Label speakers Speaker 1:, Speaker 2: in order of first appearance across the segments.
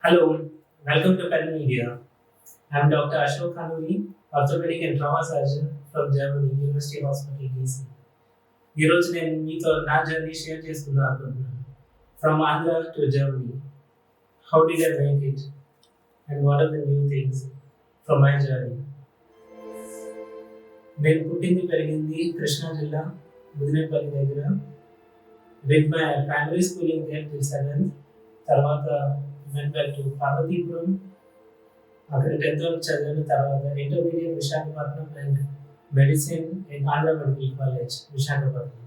Speaker 1: Hello, welcome to Penn Media. I'm Dr. Ashok Kanuri, orthopedic and trauma surgeon from Germany, University Hospital DC. ఈ రోజు నేను మీతో నా journey share చేసుకుందాం అనుకుంటున్నాను. From Andhra to Germany. How did I make it and what are the new things from my journey. నేను పుట్టింది పెరిగింది కృష్ణా జిల్లా ముదినేపల్లి దగ్గర. With my primary schooling there till 7th. తర్వాత went back to పార్వతీపురం. అక్కడ 10th వరకు చదివిన తర్వాత intermediate Visakhapatnam and medicine in Andhra medical college Visakhapatnam.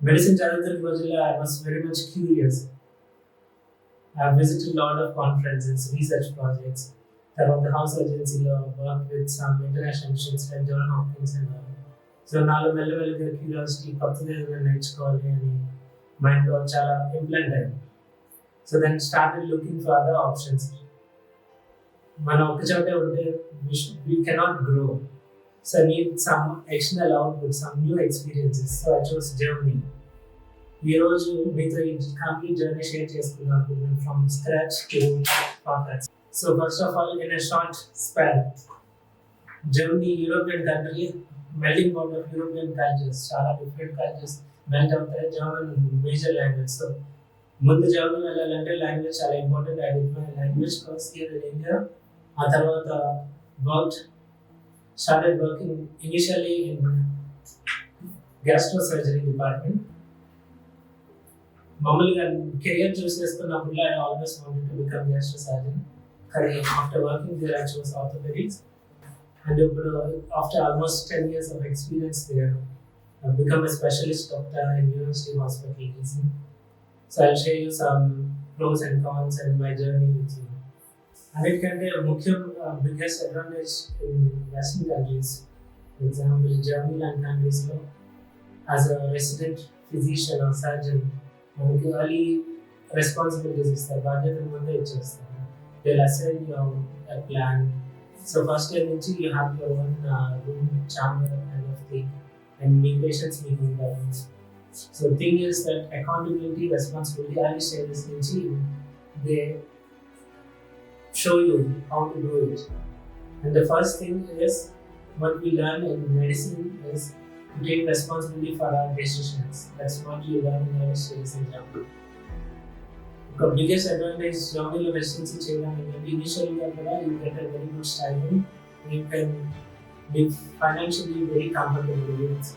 Speaker 1: Medicine చదువుతున్న రోజుల్లో I was very much curious. I visited lot of conferences, research projects. తర్వాత హౌస్ ఏజెన్సీలో work with some international missions like John Hopkins and all. So నాలో మెల్లమెల్లగా curiosity కొత్తది ఏదైనా నేర్చుకోవాలి అని మైండ్లో చాలా ఇంప్లాంట్ అయింది. So then started looking for other options. మనం ఒక చోటే ఉంటే we cannot grow. So I need some external output, some new experiences. So I chose Germany. ఈ రోజు మీతో ఈ కంప్లీట్ జర్నీ షేర్ చేసుకున్నాను from scratch to contacts. So first of all in a short span, Germany European country, melting pot of European cultures. చాలా different cultures melt అవుతాయి. German major language. So ముందు Germany వెళ్ళాలంటే language చాలా important. I did my language course here in India. ఆ తర్వాత started working initially in gastro surgery department. మామూలుగా career choose చేసుకున్నప్పుడు I always wanted to become gastro surgeon. కానీ after working there I choose orthopaedics. And ఇప్పుడు after almost 10 years of experience there, I've become a specialist doctor in University Hospital DC. So I'll share you some pros and cons and my journey with you. అన్నిటికంటే ముఖ్యం biggest advantage in western countries, for example Germany లాంటి కంట్రీస్లో as a resident physician or surgeon మనకి early responsibilities ఇస్తారు, బాధ్యతలు ముందే ఇచ్చేస్తారు. They assign your plan. So first year నుంచి you have your own room, chamber kind of thing, and మీ patients మీకు ఉంటారు. So the thing is that accountability, responsibility, early stages nunchi they show you how to do it. And the first thing is what we learn in medicine is to take responsibility for our decisions. That's what you learn in early stages in Germany. The biggest advantage Germany lo residency cheyadam ante initially kuda you get a very good stipend. You can be financially very comfortable with,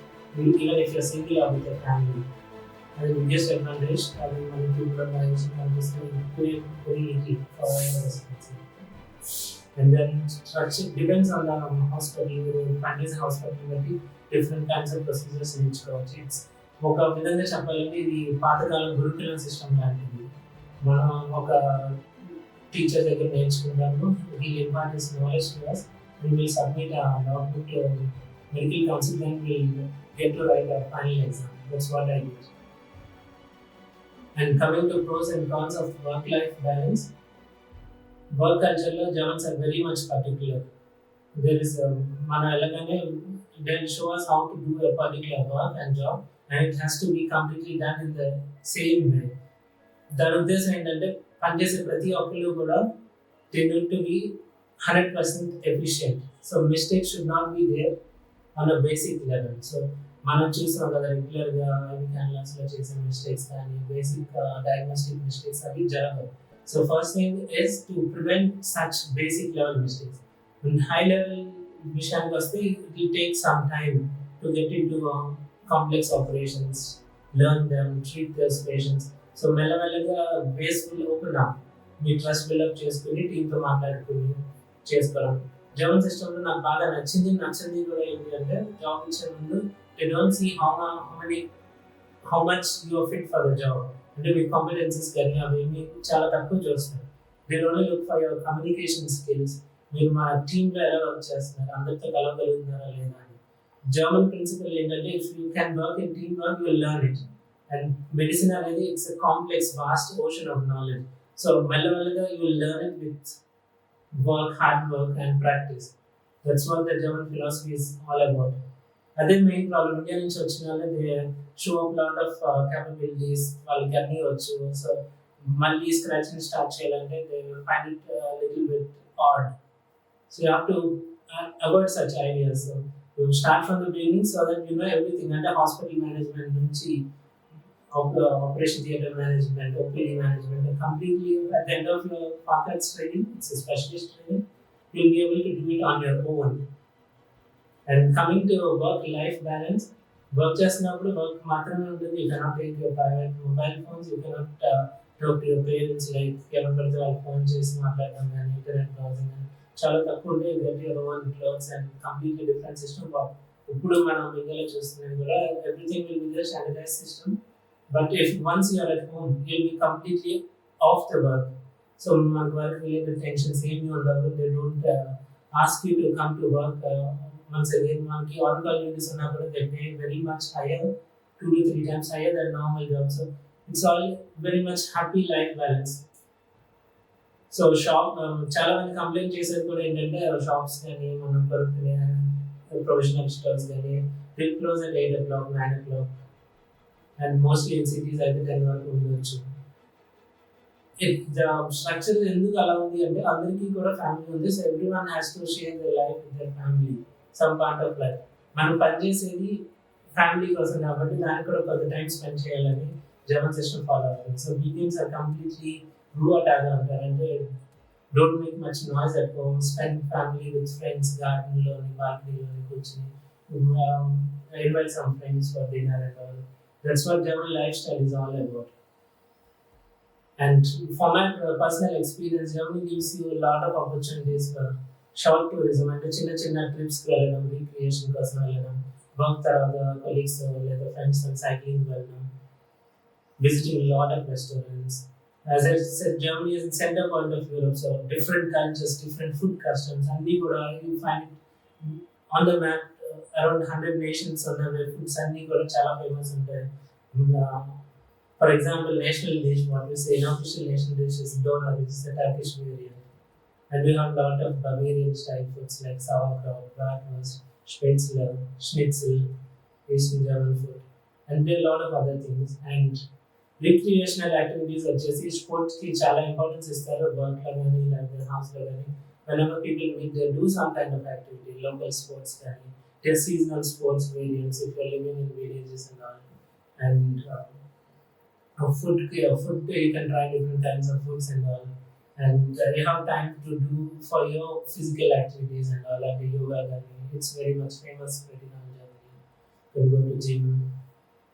Speaker 1: even if you're single or with your family. And the biggest advantage, having money to provide is very easy for our residency. And then structure depends on the hospital. Countries hospital batti different kinds of procedures in each projects. ఒక విధంగా చెప్పాలంటే ఇది పాతకాలం గురుకులం system లాంటిది. మనం ఒక teacher దగ్గర నేర్చుకుంటాము, ఈ importance knowledge to us, we will submit a notebook to medical council, then we'll get to write a final exam. That's what I did. And coming to pros and cons of work-life balance, work culture lo Germans are very much particular. There is mana elagane they'll show us how to do a particular work and job, and it has to be completely done in the same way. దాని ఉద్దేశం ఏంటంటే పనిచేసే ప్రతి ఒక్కళ్ళు కూడా they need to be 100% efficient. So mistakes should not be there on a basic level. So మనం చూసాం కదా రెగ్యులర్గా క్యాన్లాస్లో చేసే మిస్టేక్స్ కానీ బేసిక్ డయాగ్నోస్టిక్ మిస్టేక్స్ అవి జరగవు. So first thing is to prevent such basic level mistakes. High level విషయానికి వస్తే it will take some time to get in to complex operations, learn them, treat those patients. So మెల్లమెల్లగా బేస్ఫుల్ open up, మీ trust buildup చేసుకుని టీంతో మాట్లాడుకుని చేసుకోవడం. German సిస్టంలో నాకు బాగా నచ్చింది కూడా ఏంటి అంటే జాబ్ ఇచ్చే ముందు they don't see how much you are fit for the job. అంటే మీ కాంపిటెన్సీస్ కానీ అవి మీకు చాలా తక్కువ చూస్తారు. They only look for your communication skills. మీరు మా టీంలో ఎలా వర్క్ చేస్తున్నారు, అందరితో కలవగలుగుతున్నారా లేదా అని. జర్మన్ ప్రిన్సిపల్ ఏంటంటే if you can work in team work you will learn it. And medicine అనేది it's a complex vast ocean of knowledge. So మెల్లమెల్లగా you will learn it with work, hard work and practice. That's what the German philosophy is all about. అదే main problem. India నుంచి వచ్చిన వాళ్ళే they show up lot of capabilities, వాళ్ళకి అన్నీ వచ్చు. So మళ్ళీ scratching start చేయాలంటే they will find it little bit odd. So you have to avoid such ideas. So start from the beginning so that you know everything. అంటే hospital management నుంచి operation theatre management, OPD management, and completely at the end of your package training, it's a specialist training, you'll be able to do it on your own. And coming to work-life balance, work చేసినప్పుడు work మాత్రమే ఉంటుంది. You cannot take your private mobile phones, you cannot talk to your parents. Like ఎవరి పడితే వాళ్ళు phone చేసి మాట్లాడడం కానీ internet browsing కానీ చాలా తక్కువ ఉంటే get your own clothes and completely different system. ఇప్పుడు మనం ఇండియాలో చూస్తున్నది కూడా everything will be there standardize system. But if once you are at home, you'll be completely off the work. So, work related tensions, they don't ask you to come to work. Once again, on call duties they pay very much higher, 2 to 3 times higher than normal jobs. So, it's all very much happy life balance. So, shop, చాలా మంది complaint చేసేది కూడా ఏంటంటే shops కానీ మనం కొనుక్కునే provisional stores కానీ they close at 8 o'clock, 9 o'clock. And mostly in cities అయితే 10 వరకు ఉండొచ్చు. స్ట్రక్చర్ ఎందుకు అలా ఉంది అంటే అందరికీ కూడా ఫ్యామిలీ ఉంది. So every one has to share the life with their family, some part of life. మనం పనిచేసేది ఫ్యామిలీ కోసం కాబట్టి దానికి కూడా కొంత టైం స్పెండ్ చేయాలని జర్మన్ సిస్టమ్ ఫాలో అవుతుంది. సో వీకెండ్స్ ఆర్ కంప్లీట్లీ రూఅటాగా ఉంటారు. అంటే don't make much noise at home, spend family with friends, గార్డెన్లోని బాల్కనీలోని కూర్చొని invite some friends for dinner and all. That's what German lifestyle is all about. And from my personal experience, Germany gives you a lot of opportunities for short tourism. And చిన్న trips కి వెళ్ళడం, recreation కోసం వెళ్ళడం, work తర్వాత colleagues లేదా friends తో cycling వెళ్ళడం, visiting a lot of restaurants. As I said, Germany is the center point of Europe, so different cultures, different food customs, and we could you find on the map around 100 nations on the foods అన్ని కూడా చాలా famous ఉంటాయి. For example, national dish, what we say, unofficial national dish is doner, which is a Turkish variant. And we have a lot of Bavarian style foods like sauerkraut, bratwurst, spätzle, schnitzel, Eastern German food. And there are a lot of other things. And recreational activities వచ్చేసి sports కి చాలా importance ఇస్తారు. Work లో కానీ లేకపోతే house లో కానీ whenever people meet, they do some kind of activity, local sports కానీ their seasonal sports variants if you're living in villages and all. And food you can try different kinds of foods and all. And you have time to do for your physical activities and all, like yoga gani. It's very much famous spreading on Germany. You can go to gym.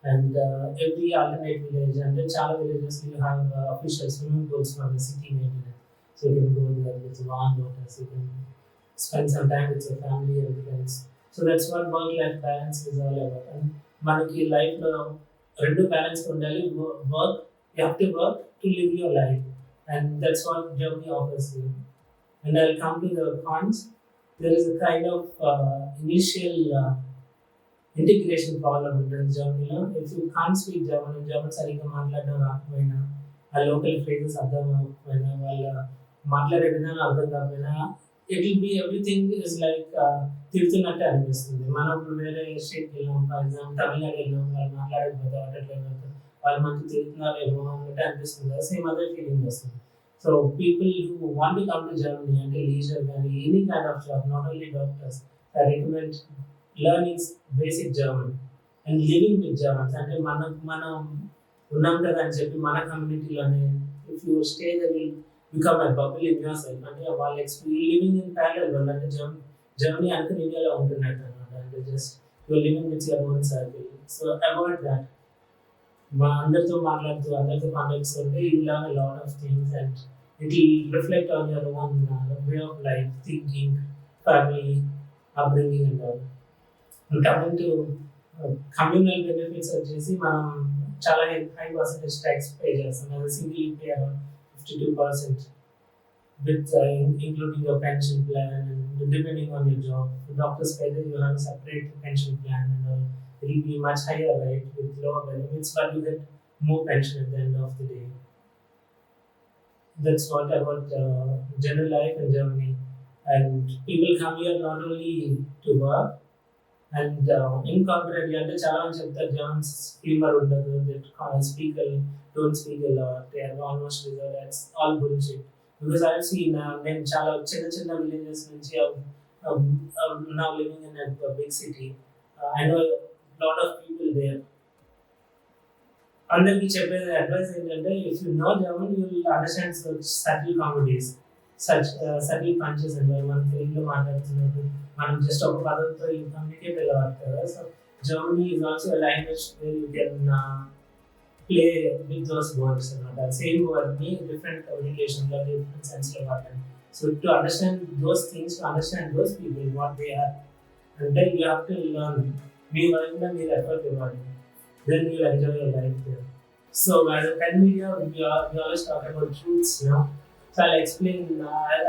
Speaker 1: And every alternate village, and in chala villages you have official swimming pools for the city maintenance. So you can go there with warm water, so you can spend some time with your family and friends. So that's what work-life balance is all about. And manaki life lo rendu balance undali. Work, you have to work to live your life, and that's what Germany offers you. And I'll come to the cons. There is a kind of initial integration problem ఉంటుంది జర్మనీలో. If you can't speak German సరిగ్గా మాట్లాడడం రాకపోయినా, ఆ local phrases అర్థం కాకపోయినా, వాళ్ళ మాట్లాడే విధానం అర్థం కాకపోయినా, it will be everything is like తిరుగుతున్నట్టే అనిపిస్తుంది. మనం ఇప్పుడు వేరే స్టేట్కి వెళ్ళాం, ఫర్ ఎగ్జాంపుల్ తమిళనాడు వెళ్ళాం, వాళ్ళు మాట్లాడకపోతే వాళ్ళు మనకి తిరుగుతున్నారేమో అన్నట్టు అనిపిస్తుంది. సేమ్ అదే ఫీలింగ్ వస్తుంది. So people who want to come to Germany అంటే లీజర్ కానీ any kind of job, not only doctors, I recommend learning basic German and living with Germans. అంటే మనం ఉన్నాం కదా అని చెప్పి మన కమ్యూనిటీలోనే if you stay there will become a bubble in your self. అంటే వాళ్ళ లివింగ్ ఇన్ ప్యారలల్ వరల్డ్, అంటే జర్మనీ అనుకుని ఇండియాలో ఉంటున్నట్టు అనమాట. అంటే just your living with your own circle. So about that అందరితో మాట్లాడుతూ అందరితో కాంటాక్ట్స్ ఉంటే you learn a lot of things and it will reflect on your own way of life, thinking, family, upbringing and all. And coming to communal benefits వచ్చేసి మనం చాలా high percentage tax pay చేస్తాం. అది single pay around 52% with including your pension plan and depending on your job. For doctors pay that you have a separate pension plan and all. It will be much higher, right, with lower benefits, but you get more pension at the end of the day. That's what about general life in Germany. And people come here not only to work, and incompetently అంటే చాలా మంది చెప్తారు Germans humour ఉండదు, speak don't speak they are almost reserve, that's all bullshit. Because I seen నేను చాలా చిన్న చిన్న villages నుంచి now living in big city. I know lot of people there. అందరికి చెప్పేది అడ్వైస్ ఏంటంటే if you know German you will understand such subtle comedies, subtle punches అంటారు. మన తెలుగులో మాట్లాడుతున్నట్టు మనం జస్ట్ ఒక పదంతో కమ్యూనికేట్ అవ్వాలి కదా. So Germany is also language where you can play with those words అనమాట. సేమ్ వర్డ్ ని డిఫరెంట్ కమ్యూనికేషన్ లో డిఫరెంట్ సెన్స్ లో వాడండి. So to understand those things, to understand those people what they are, అంటే you have to learn. మీ వైపున మీరు effort ఇవ్వాలి, then you'll enjoy your life there. So as a pen media, we always talk about truths, you know. So I'll explain,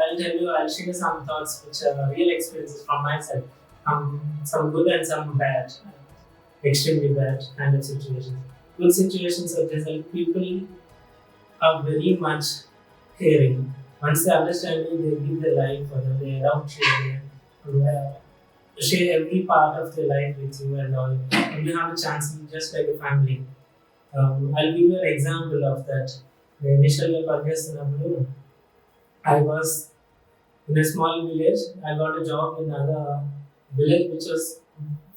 Speaker 1: I'll tell you, I'll share some thoughts which are real experiences from my side. Some good and some bad, extremely bad kind of situations. Good situations are just like people are very much caring. Once they understand you, they give their life for them, they adopt you, they share every part of their life with you and all. And you have a chance to just like a family. I'll give you an example of that. Initially, I was in a small village. I got a job in another village which was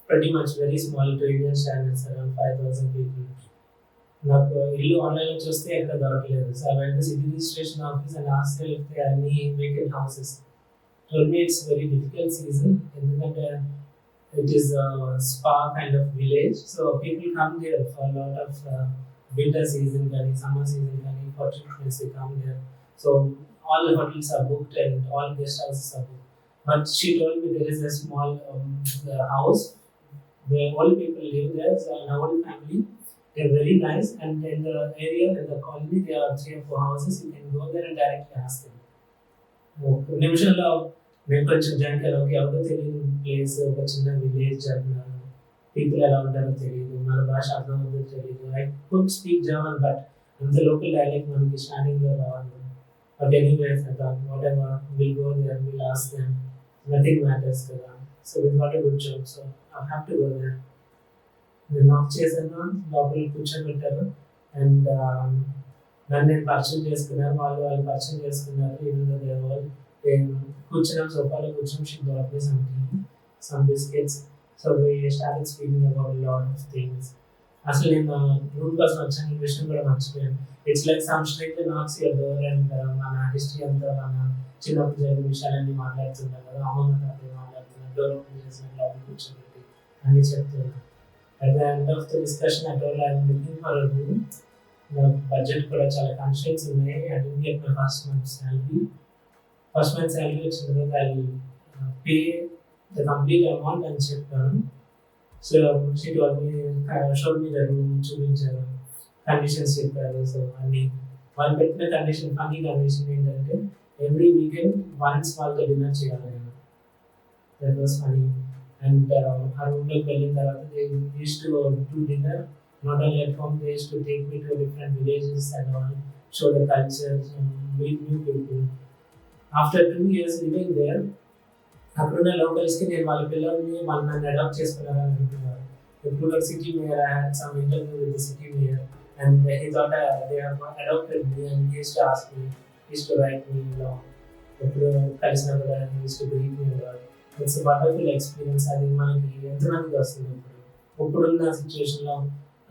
Speaker 1: pretty much very small to Indian standards, around 5,000 people. నాకు ఇల్లు ఆన్లైన్లో చూస్తే ఎక్కడ దొరకలేదు. So I went to city registration office and asked if they or any vacant houses. told me it's very difficult season ఎందుకంటే it is a spa kind of village, so people come there for a lot of winter season కానీ summer season కానీ for treatments they come there. So all the hotels are booked and all guest houses are booked, but she told me there is a small house where all people live there. It's an old family, they're very nice, and in the area, in the colony, there are 3 or 4 houses. You can go there and directly ask them. ఒక నిమిషంలో మేము కొంచెం జాంకారు, okay ఎవరో తెలియని place, ఒక చిన్న village అంటున్నారు, people ఎలా ఉంటారో తెలియదు, మన భాష అర్థం అవుతుందో తెలియదు. I could speak German, but అంత లోకల్ డైలెక్ట్ మనకి స్టార్టింగ్లో రావాలి. But anyways whatever will go there, will ask them, nothing matters కదా. So we got a good job, so I have to go there. నేను knock చేశాను, లోపల కూర్చోబెట్టారు and నన్ను నేను పరిచయం చేసుకున్నాను, వాళ్ళు పరిచయం చేసుకున్నారు. ఈవెన్ దే ఆల్ కూర్చున్నాం, సోఫాలో కూర్చున్నాం. She got me some biscuits. So we started speaking about lot of things. అసలు నేను రూమ్ కోసం వచ్చాను, ఈ విషయం కూడా మర్చిపోయాను. It's like some stranger knocks your door and మన హిస్టరీ అంతా, మన చిన్నప్పుడు జరిగిన విషయాలన్నీ మాట్లాడుతుంటాం కదా, అమ్మమ్మ తాతయ్య మాట్లాడుతున్నాను, డోర్ ఓపెన్ చేసిన లోపల కూర్చోబెట్టి అన్నీ చెప్తున్నాను. At the end of the discussion I told I'm looking for a room. నాకు బడ్జెట్ కూడా చాలా కన్స్ట్రెంట్స్ ఉన్నాయి. I don't get my first month salary వచ్చిన తర్వాత I pay the complete amount అని చెప్పాను. So she told me, showed me the room, చూపించారు, conditions చెప్పారు. సో అన్ని వాళ్ళు పెట్టిన కండిషన్, ఫన్నీ కండిషన్ ఏంటంటే ఎవ్రీ వీకెండ్ వన్స్ వాళ్ళతో డిన్నర్ చేయాలి నేను. That was funny. అండ్ ఆ రూమ్లోకి వెళ్ళిన తర్వాత they used to do dinner. Not only at home, they used to take me to different villages and all, show the culture, meet new people. After 2 years living there, అక్కడున్న లోకల్స్కి నేను వాళ్ళ పిల్లల్ని వాళ్ళు నన్ను అడాప్ట్ చేసుకున్నారని అనుకున్నారు. ఇప్పుడు city mayor, I had some interview with the city mayor and he thought they have adapted me and he used to ask me, he used to write me long. ఎప్పుడు కలిసినా కూడా he used to greet me lot. It's wonderful experience. అది మనకి ఎంతమందికి వస్తుంది ఇప్పుడున్న సిచ్యువేషన్లో.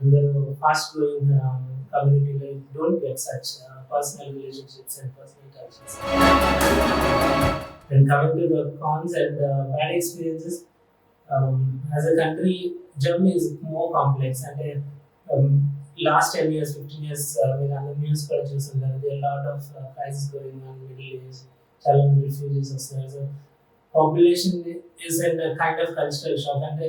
Speaker 1: అందరూ ఫాస్ట్ గ్రోయింగ్ కమ్యూనిటీలో don't get such personal relationships and personal touches. And coming to the cons and bad experiences, as a country, Germany is more complex. And last 10 years, 15 years, మీరు అందరూ న్యూస్ కూడా చూస్తుంటారు. There are a lot of crises going on in Middle East, చాలా మంది refugees వస్తున్నారు. So population is in a kind of cultural shock. అంటే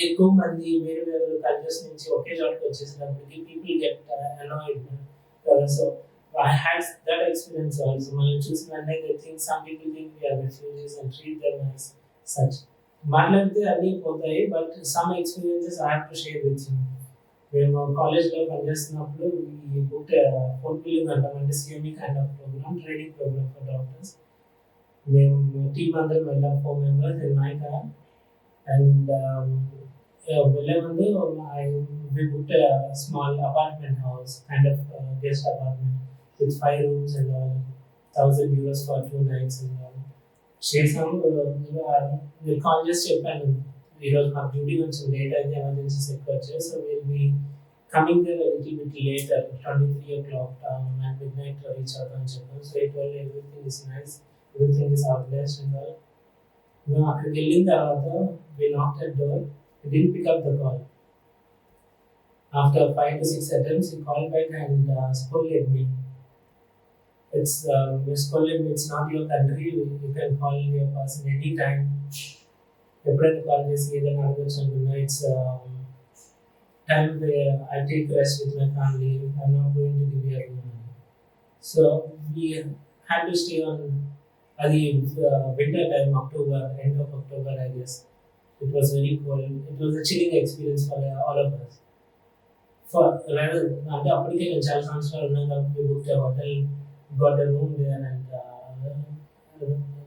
Speaker 1: ఎక్కువ మంది వేరే వేరే కల్చర్స్ నుంచి ఒకే చోటకి వచ్చేసినప్పటికీ people get annoyed. So I had that experience also. మనం చూసిన వెంటనే they think, some people think we are refugees and treat them as such. మాట్లాడితే అన్నీ పోతాయి, but some experiences I have to share with you. మేము కాలేజ్లో పనిచేస్తున్నప్పుడు ఈ బుక్ ఫోర్ట్ బిల్డింగ్ అంటాం, అంటే CME kind of programme, training programme for doctors. మేము టీమ్ అందరం వెళ్ళాం, 4 members in my car. And వెళ్ళే I we booked a small apartment house, kind of guest apartment with 5 rooms and all, €1,000 for 2 nights and all. చేసాము. నేను call చేసి చెప్పాను, ఈరోజు మాకు డ్యూటీ కొంచెం లేట్ అయింది, ఎమర్జెన్సీస్ ఎక్కువ వచ్చాయి, so will be coming there little bit later 23 o'clock at midnight reach అవుతామని చెప్పాను. So it well everything is nice, everything is organized and all. మేము అక్కడికి వెళ్ళిన తర్వాత we knocked at door, didn't pick up the call. After 5 to 6 attempts, he called back and scolded me. Scolded me, it's not your country, you can call your person anytime. ఎప్పుడైనా call చేసి ఏదైనా అడగచ్చు అనుకున్నా, it's time where I take rest with my family, I'm not going to give you a room. So we had to stay on the winter time, October, end of October, I guess. It was very cold. It was a chilling experience for all of us. For rather, అంటే అప్పటికే నేను చాలా సంవత్సరాలు ఉన్నాను కాబట్టి we booked a hotel, got a room there, and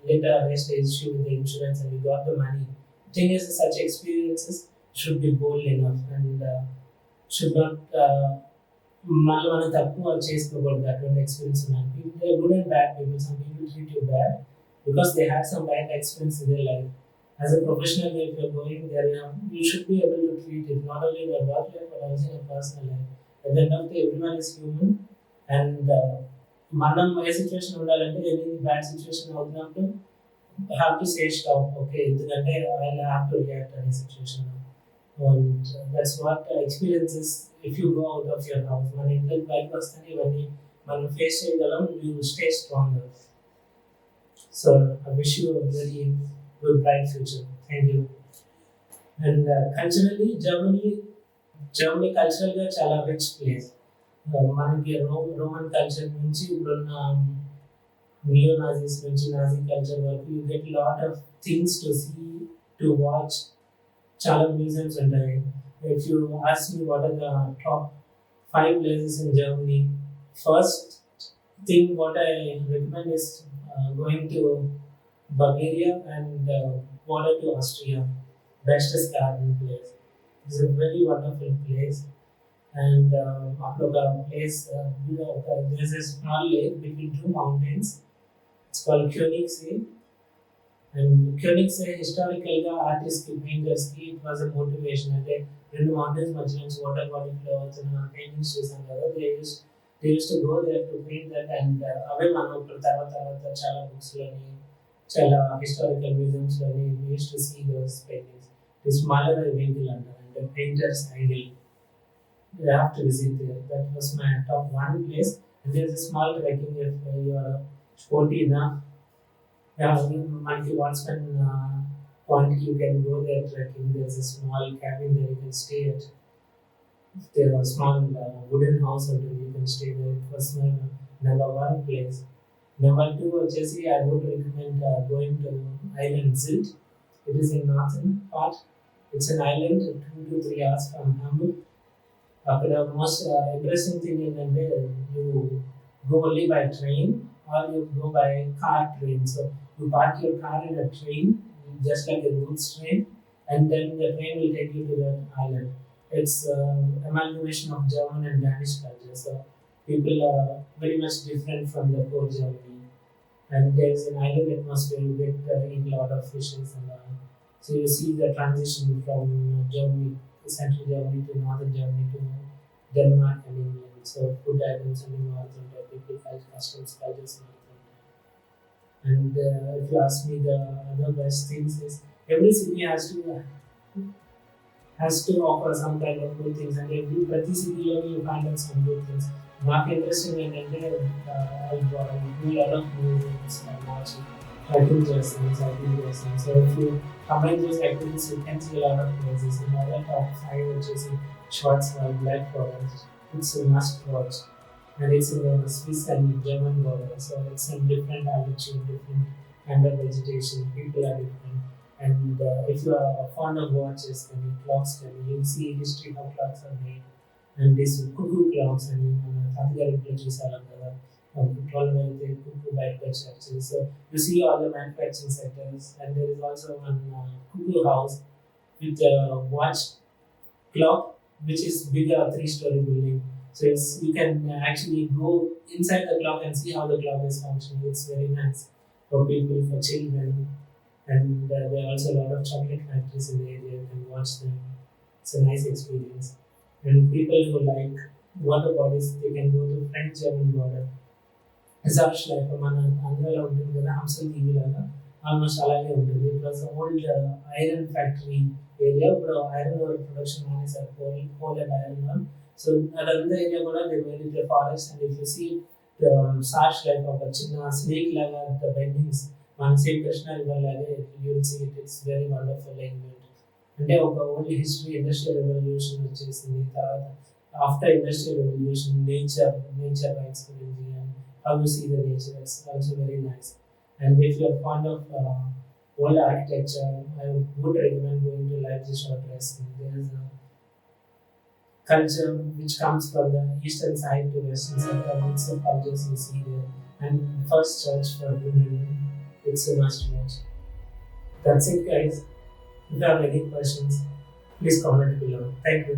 Speaker 1: later arranged the issue with the insurance and we got the money. The thing is, such experiences should be bold enough and should not మళ్ళీ మనం తక్కువ చేసుకోకూడదు. అటువంటి experience ఉన్నాయి. People, they are good and bad people. Some people treat you bad because they had some bad experience in their life. As a professional, if you're going there, you should be able to treat it not only in your work life but also in your personal life. At the end of the day, everyone is human, and మనం ఏ situation ఉండాలంటే, any bad situation అవుతున్నప్పుడు have to say stop, okay, ఎందుకంటే I have to react అనే situation. And that's what experiences if you go out of your house. మన ఇంట్లోకి బయటకు వస్తేనే ఇవన్నీ మనం ఫేస్ చేయగలం. You stay strong. So I wish you very good bright future. Thank you. And culturally, Germany cultural గా చాలా రిచ్ ప్లేస్. మనకి రోమన్ కల్చర్ నుంచి ఇప్పుడున్న నియో నాజీస్ నుంచి నాజీ కల్చర్ వరకు you get lot of things to see, to watch. చాలా museums ఉంటాయి. If you ask me what are the top 5 places in Germany, first thing what I recommend is going to Bulgaria and border to Austria, Berchtesgaden place. It's a very wonderful place, and after the place, there's a small lake between 2 mountains. It's called Königssee, and Königssee historically artists, painters, it was a motivation. అంటే 2 mountains మధ్య నుంచి water body flow అవుతున్న paintings చూసాం కదా. They used to go there to paint that, and అవే మనం ఇప్పుడు తర్వాత చాలా బుక్స్లోని, చాలా historical మ్యూజియంస్లోని we used to see those paintings. This Malarai Winkel and the painter's angle. You have to visit there. That was my top 1 place. And there's a small trekking if you are sporty enough. Manki Watchman point, you can go there trekking. There's a small cabin there you can stay at. There was a small wooden house and you can stay there. It was my number 1 place. Number 2 వచ్చేసి I would recommend going to island Sylt. It is in northern part. It's an island 2 to 3 hours from Hamburg. అక్కడ most impressive thing ఏంటంటే you go only by train or you go by car train. So you park your car in a train, just like a goods train, and then the train will take you to that island. It's amalgamation of German and Danish culture. So people are very much different from the core Germany. And there is an island atmosphere. You get eat a lot of fishes and so you see the transition from Germany, central Germany to northern Germany to Denmark and England. So food items and north and people customs, cultures and all. And if you ask me, the other best things is every city has to offer some kind of good things, and ప్రతి సిటీలోని you find out some good things. నాకు interesting ఏంటంటే trekking చేస్తాను, cycling చేస్తాను. So if you combine those activities you can see lot of places. అదే top 5 వచ్చేసి Schwarzwald, Black Forest. It's a must watch, and it's in the Swiss and German border. So it's a different altitude, different kind of vegetation. People are different, and if you are fond of watches, then clocks, then you'll see history how clocks are made. And these cuckoo clocks, and తాతగారి చూసాను కదా, petrol అయితే cuckoo bike actually. So you see all the manufacturing sectors, and there is also one cuckoo house with a watch clock, which is bigger, a three-story building. So you can actually go inside the clock and see how the clock is functioning. It's very nice for people, for children, and there are also a lot of chocolate factories in the area. You can watch them. It's a nice experience. And people who like water bodies, they can go to French-German border. Zash life మన ఆంధ్రాలో ఉంటుంది కదా హంసల్ TV లాగా almost అలాగే ఉంటుంది. It was old iron factory area. ఇప్పుడు iron ore production మానేసారు, coal and iron ore. So అదంతా ఏరియా కూడా they very the forest. And if you see సాష్ లైఫ్ ఒక చిన్న స్నేక్ లాగా ద బెండింగ్స్ మన సేమ్ కృష్ణ రివర్ లాగే you will see it. It's very wonderful event. అంటే ఒక ఓల్డ్ హిస్టరీ, ఇండస్ట్రియల్ రెవల్యూషన్ వచ్చేసింది. తర్వాత after industrial revolution nature rights గురించి how you see the nature. It's also very nice. And if you are fond of old architecture, I would recommend going to Leipzig or Dresden. There is a culture which comes from the eastern side to western side. A mix of cultures you see there. And first church for women, it's a must watch. That's it, guys. If you have any questions, please comment below. Thank you.